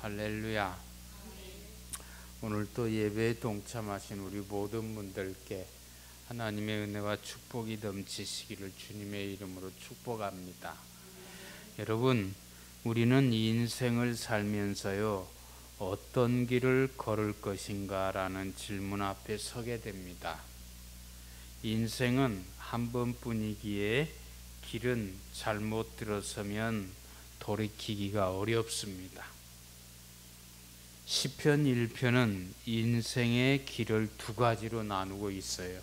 할렐루야. 오늘 또 예배에 동참하신 우리 모든 분들께 하나님의 은혜와 축복이 넘치시기를 주님의 이름으로 축복합니다. 여러분, 우리는 인생을 살면서요, 어떤 길을 걸을 것인가 라는 질문 앞에 서게 됩니다. 인생은 한 번뿐이기에 길은 잘못 들어서면 돌이키기가 어렵습니다. 시편 1편은 인생의 길을 두 가지로 나누고 있어요.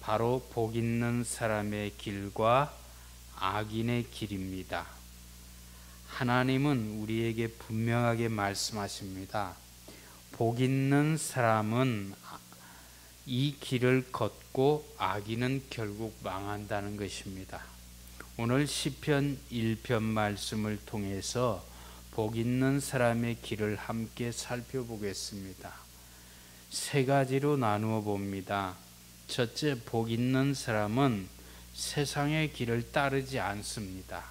바로 복 있는 사람의 길과 악인의 길입니다. 하나님은 우리에게 분명하게 말씀하십니다. 복 있는 사람은 이 길을 걷고 악인은 결국 망한다는 것입니다. 오늘 시편 1편 말씀을 통해서 복 있는 사람의 길을 함께 살펴보겠습니다. 세 가지로 나누어 봅니다. 첫째, 복 있는 사람은 세상의 길을 따르지 않습니다.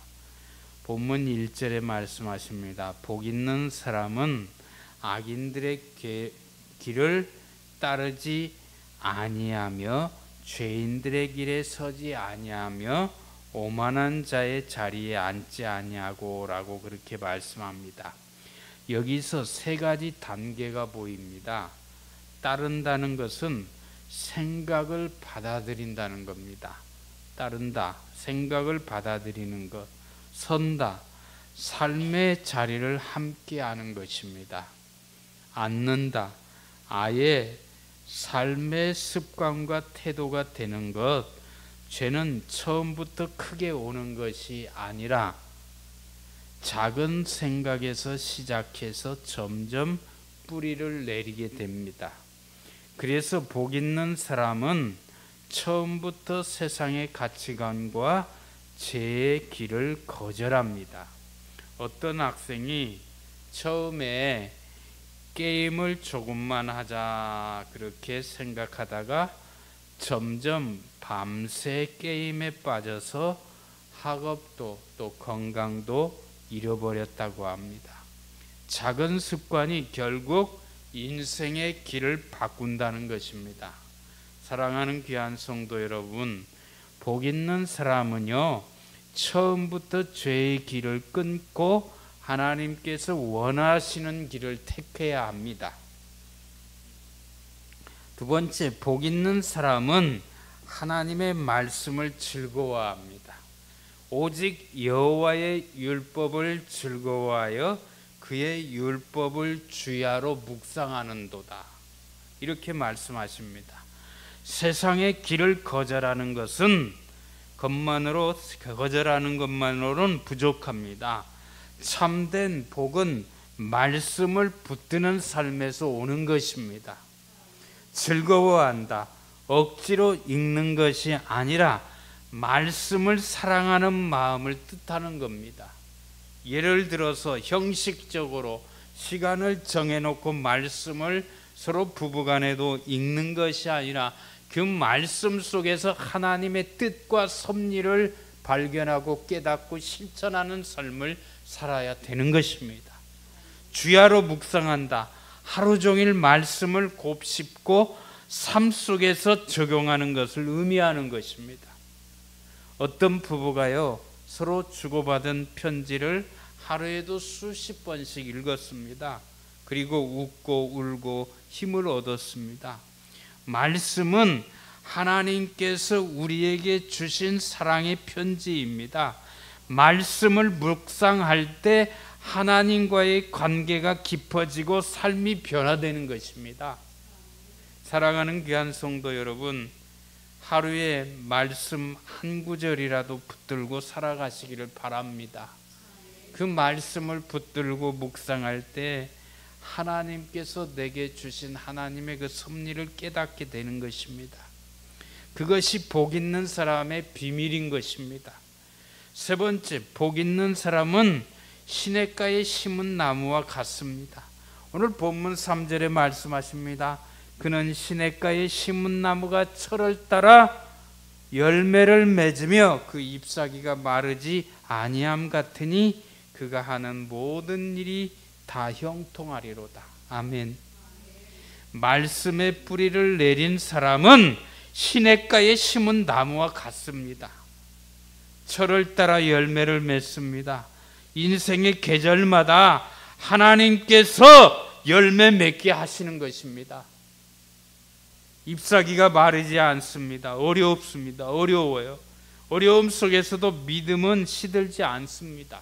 본문 1절에 말씀하십니다. 복 있는 사람은 악인들의 길을 따르지 아니하며 죄인들의 길에 서지 아니하며 오만한 자의 자리에 앉지 아니하고 라고 그렇게 말씀합니다. 여기서 세 가지 단계가 보입니다. 따른다는 것은 생각을 받아들인다는 겁니다. 따른다, 생각을 받아들이는 것. 선다, 삶의 자리를 함께 하는 것입니다. 앉는다, 아예 삶의 습관과 태도가 되는 것. 죄는 처음부터 크게 오는 것이 아니라 작은 생각에서 시작해서 점점 뿌리를 내리게 됩니다. 그래서 복 있는 사람은 처음부터 세상의 가치관과 죄의 길을 거절합니다. 어떤 학생이 처음에 게임을 조금만 하자 그렇게 생각하다가 점점 밤새 게임에 빠져서 학업도 또 건강도 잃어버렸다고 합니다. 작은 습관이 결국 인생의 길을 바꾼다는 것입니다. 사랑하는 귀한 성도 여러분, 복 있는 사람은요, 처음부터 죄의 길을 끊고 하나님께서 원하시는 길을 택해야 합니다. 두 번째, 복 있는 사람은 하나님의 말씀을 즐거워합니다. 오직 여호와의 율법을 즐거워하여 그의 율법을 주야로 묵상하는도다. 이렇게 말씀하십니다. 세상의 길을 거절하는 것은 거절하는 것만으로는 부족합니다. 참된 복은 말씀을 붙드는 삶에서 오는 것입니다. 즐거워한다, 억지로 읽는 것이 아니라 말씀을 사랑하는 마음을 뜻하는 겁니다. 예를 들어서 형식적으로 시간을 정해놓고 말씀을 서로 부부간에도 읽는 것이 아니라 그 말씀 속에서 하나님의 뜻과 섭리를 발견하고 깨닫고 실천하는 삶을 살아야 되는 것입니다. 주야로 묵상한다, 하루 종일 말씀을 곱씹고 삶 속에서 적용하는 것을 의미하는 것입니다. 어떤 부부가요, 서로 주고받은 편지를 하루에도 수십 번씩 읽었습니다. 그리고 웃고 울고 힘을 얻었습니다. 말씀은 하나님께서 우리에게 주신 사랑의 편지입니다. 말씀을 묵상할 때 하나님과의 관계가 깊어지고 삶이 변화되는 것입니다. 사랑하는 귀한 성도 여러분, 하루에 말씀 한 구절이라도 붙들고 살아가시기를 바랍니다. 그 말씀을 붙들고 묵상할 때 하나님께서 내게 주신 하나님의 그 섭리를 깨닫게 되는 것입니다. 그것이 복 있는 사람의 비밀인 것입니다. 세 번째, 복 있는 사람은 시냇가에 심은 나무와 같습니다. 오늘 본문 3절에 말씀하십니다. 그는 시냇가에 심은 나무가 철을 따라 열매를 맺으며 그 잎사귀가 마르지 아니함 같으니 그가 하는 모든 일이 다 형통하리로다. 아멘. 말씀의 뿌리를 내린 사람은 시냇가에 심은 나무와 같습니다. 철을 따라 열매를 맺습니다. 인생의 계절마다 하나님께서 열매 맺게 하시는 것입니다. 잎사귀가 마르지 않습니다. 어려워요. 어려움 속에서도 믿음은 시들지 않습니다.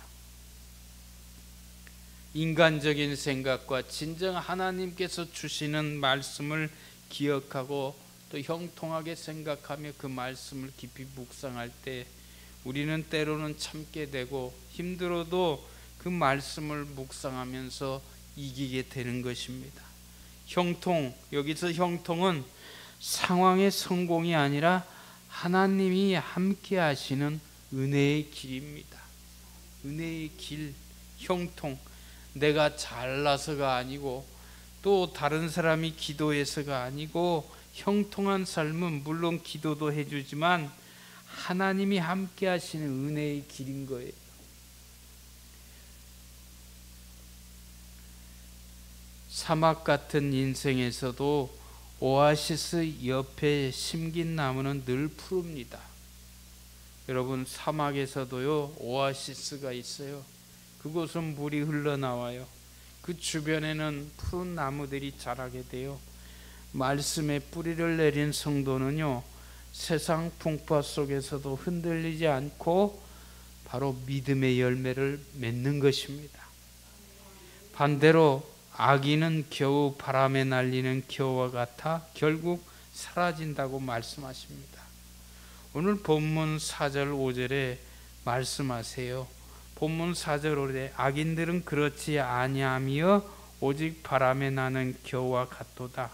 인간적인 생각과 진정 하나님께서 주시는 말씀을 기억하고 또 형통하게 생각하며 그 말씀을 깊이 묵상할 때 우리는 때로는 참게 되고 힘들어도 그 말씀을 묵상하면서 이기게 되는 것입니다. 형통, 여기서 형통은 상황의 성공이 아니라 하나님이 함께 하시는 은혜의 길입니다. 은혜의 길, 형통. 내가 잘나서가 아니고 또 다른 사람이 기도해서가 아니고 형통한 삶은 물론 기도도 해주지만 하나님이 함께 하시는 은혜의 길인 거예요. 사막 같은 인생에서도 오아시스 옆에 심긴 나무는 늘 푸릅니다. 여러분, 사막에서도요 오아시스가 있어요. 그곳은 물이 흘러나와요. 그 주변에는 푸른 나무들이 자라게 돼요. 말씀에 뿌리를 내린 성도는요 세상 풍파 속에서도 흔들리지 않고 바로 믿음의 열매를 맺는 것입니다. 반대로 악인은 겨우 바람에 날리는 겨와 같아 결국 사라진다고 말씀하십니다. 오늘 본문 4절 5절에 말씀하세요. 본문 4절 5절에 악인들은 그렇지 아니하며 오직 바람에 나는 겨와 같도다.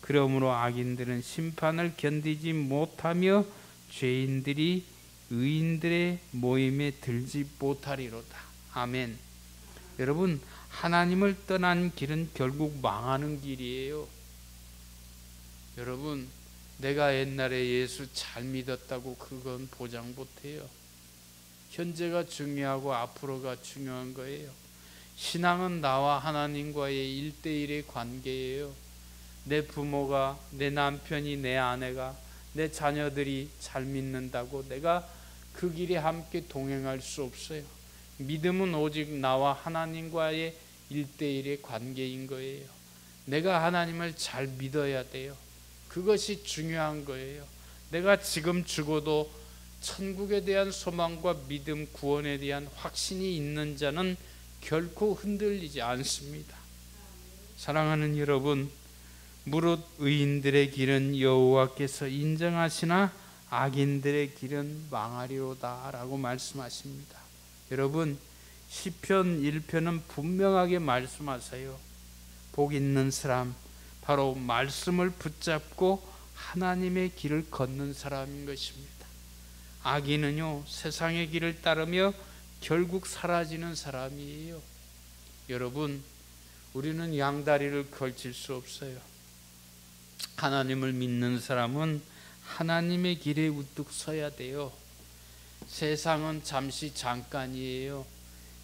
그러므로 악인들은 심판을 견디지 못하며 죄인들이 의인들의 모임에 들지 못하리로다. 아멘. 여러분, 하나님을 떠난 길은 결국 망하는 길이에요. 여러분, 내가 옛날에 예수 잘 믿었다고 그건 보장 못해요. 현재가 중요하고 앞으로가 중요한 거예요. 신앙은 나와 하나님과의 1대1의 관계예요. 내 부모가, 내 남편이, 내 아내가, 내 자녀들이 잘 믿는다고 내가 그 길에 함께 동행할 수 없어요. 믿음은 오직 나와 하나님과의 1대1의 관계인 거예요. 내가 하나님을 잘 믿어야 돼요. 그것이 중요한 거예요. 내가 지금 죽어도 천국에 대한 소망과 믿음, 구원에 대한 확신이 있는 자는 결코 흔들리지 않습니다. 사랑하는 여러분, 무릇 의인들의 길은 여호와께서 인정하시나 악인들의 길은 망하리로다 라고 말씀하십니다. 여러분, 시편 1편은 분명하게 말씀하세요. 복 있는 사람, 바로 말씀을 붙잡고 하나님의 길을 걷는 사람인 것입니다. 악인은요 세상의 길을 따르며 결국 사라지는 사람이에요. 여러분, 우리는 양다리를 걸칠 수 없어요. 하나님을 믿는 사람은 하나님의 길에 우뚝 서야 돼요. 세상은 잠시 잠깐이에요.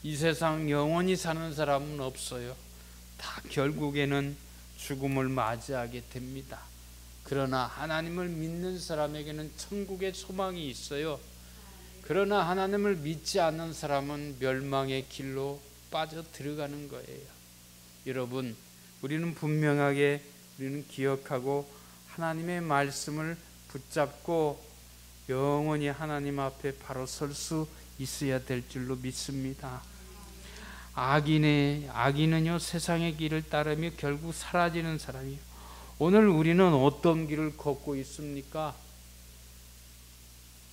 이 세상 영원히 사는 사람은 없어요. 다 결국에는 죽음을 맞이하게 됩니다. 그러나 하나님을 믿는 사람에게는 천국의 소망이 있어요. 그러나 하나님을 믿지 않는 사람은 멸망의 길로 빠져 들어가는 거예요. 여러분, 우리는 분명하게 우리는 기억하고 하나님의 말씀을 붙잡고 영원히 하나님 앞에 바로 설 수 있어야 될 줄로 믿습니다. 악인은요 세상의 길을 따르며 결국 사라지는 사람이에요. 오늘 우리는 어떤 길을 걷고 있습니까?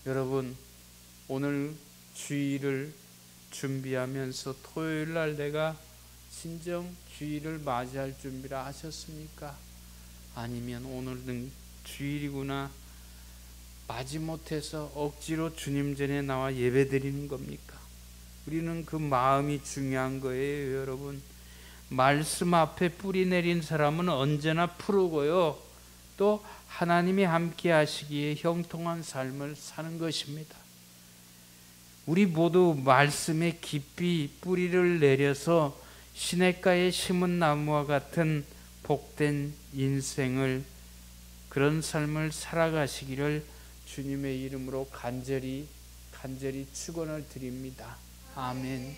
여러분, 오늘 주일을 준비하면서 토요일 날 내가 진정 주일을 맞이할 준비를 하셨습니까? 아니면 오늘은 주일이구나 마지못해서 억지로 주님 전에 나와 예배드리는 겁니까? 우리는 그 마음이 중요한 거예요. 여러분, 말씀 앞에 뿌리 내린 사람은 언제나 푸르고요 또 하나님이 함께 하시기에 형통한 삶을 사는 것입니다. 우리 모두 말씀에 깊이 뿌리를 내려서 시냇가에 심은 나무와 같은 복된 인생을, 그런 삶을 살아가시기를 주님의 이름으로 간절히 축원을 드립니다. 아멘.